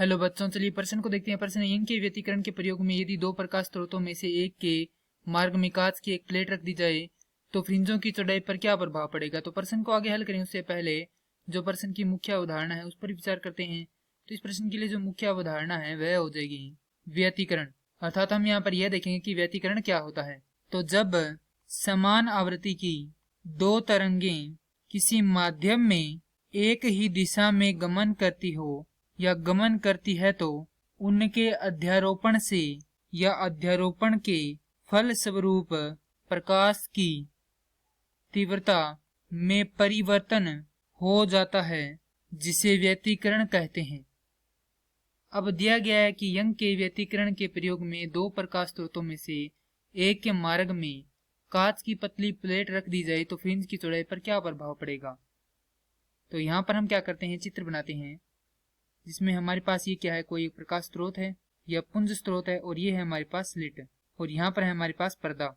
Hello बच्चों, चलिए प्रश्न को देखते हैं। प्रश्न यंग के व्यतिकरण के प्रयोग में यदि दो प्रकाश स्रोतों में से एक के मार्ग में कांच की एक प्लेट रख दी जाए तो फ्रिंजों की चौड़ाई पर क्या प्रभाव पड़ेगा। तो प्रश्न को आगे हल करें उससे पहले जो प्रश्न की मुख्य अवधारणा है उस पर विचार करते हैं। तो इस प्रश्न के लिए जो मुख्य अवधारणा है वह हो जाएगी व्यतिकरण, अर्थात हम यहाँ पर यह देखेंगे कि व्यतिकरण क्या होता है। तो जब समान आवृत्ति की दो तरंगें किसी माध्यम में एक ही दिशा में गमन करती हो या गमन करती है तो उनके अध्यारोपण से या अध्यारोपण के फल स्वरूप प्रकाश की तीव्रता में परिवर्तन हो जाता है, जिसे व्यतिकरण कहते हैं। अब दिया गया है कि यंग के व्यतिकरण के प्रयोग में दो प्रकाश स्रोतों में से एक के मार्ग में कांच की पतली प्लेट रख दी जाए तो फ्रिंज की चौड़ाई पर क्या प्रभाव पड़ेगा। तो यहाँ पर हम क्या करते हैं, चित्र बनाते हैं जिसमें हमारे पास ये क्या है, कोई एक प्रकाश स्रोत है या पुंज स्रोत है और ये है हमारे पास स्लिट और यहाँ पर है हमारे पास पर्दा।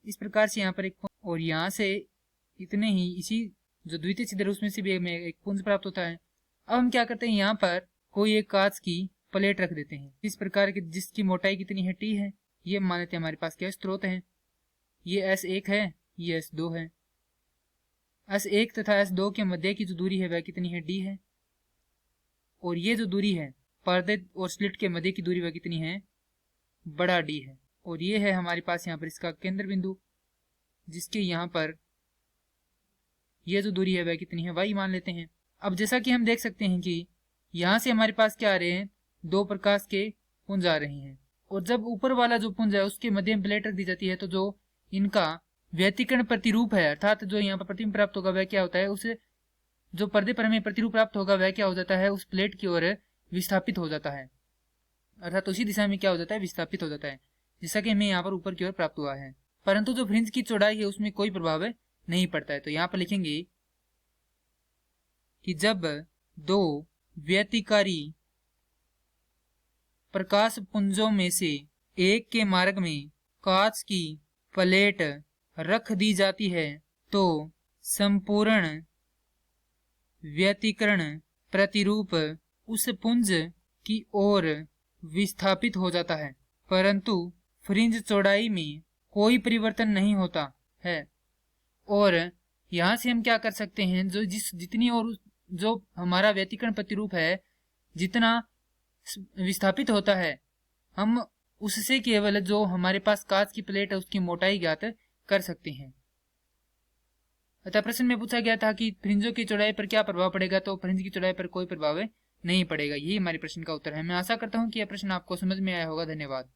इस प्रकार से यहाँ पर एक और यहाँ से इतने ही इसी जो द्वितीय छिद्र उसमें से भी हमें एक पुंज प्राप्त होता है। अब हम क्या करते हैं, यहाँ पर कोई एक कांच की प्लेट रख देते हैं इस प्रकार की जिसकी मोटाई कितनी है, टी है। ये मान लेते हैं हमारे पास क्या स्रोत है, ये S1 है, ये S2 है। S1 तथा S2 के मध्य की जो दूरी है वह कितनी है, D है। और ये जो दूरी है पर्दे और स्लिट के मध्य की दूरी वह कितनी है, बड़ा D है। और ये है हमारे पास यहाँ पर इसका केंद्र बिंदु, जिसके यहाँ पर ये जो दूरी है वह कितनी है, y मान लेते हैं। अब जैसा कि हम देख सकते हैं कि यहाँ से हमारे पास क्या आ रहे हैं, दो प्रकाश के पुंज आ रहे हैं और जब ऊपर वाला जो पुंज है उसके मध्य में प्लेट रख दी जाती है तो जो इनका व्यतिकरण प्रतिरूप है अर्थात जो यहाँ पर प्रतिबिंब प्राप्त होगा वह क्या होता है, उसे जो पर्दे पर हमें प्रतिरूप प्राप्त होगा वह क्या हो जाता है, उस प्लेट की ओर विस्थापित हो जाता है, अर्थात उसी दिशा में क्या हो जाता है, विस्थापित हो जाता है, जैसा कि हमें यहाँ पर ऊपर की ओर प्राप्त हुआ है। परंतु जो फ्रिंज की चौड़ाई है उसमें कोई प्रभाव नहीं पड़ता है। तो यहाँ पर लिखेंगे कि जब दो व्यतिकारी प्रकाश पुंजों में से एक के मार्ग में कांच की प्लेट रख दी जाती है तो संपूर्ण व्यतिकरण प्रतिरूप उस पुंज की ओर विस्थापित हो जाता है, परंतु फ्रिंज चौड़ाई में कोई परिवर्तन नहीं होता है। और यहाँ से हम क्या कर सकते हैं, जो जितनी और जो हमारा व्यतिकरण प्रतिरूप है जितना विस्थापित होता है हम उससे केवल जो हमारे पास कांच की प्लेट है उसकी मोटाई ज्ञात कर सकते हैं। अतः प्रश्न में पूछा गया था कि फ्रिंजों की चौड़ाई पर क्या प्रभाव पड़ेगा, तो फ्रिंज की चौड़ाई पर कोई प्रभाव नहीं पड़ेगा। यही हमारे प्रश्न का उत्तर है। मैं आशा करता हूं कि यह प्रश्न आपको समझ में आया होगा। धन्यवाद।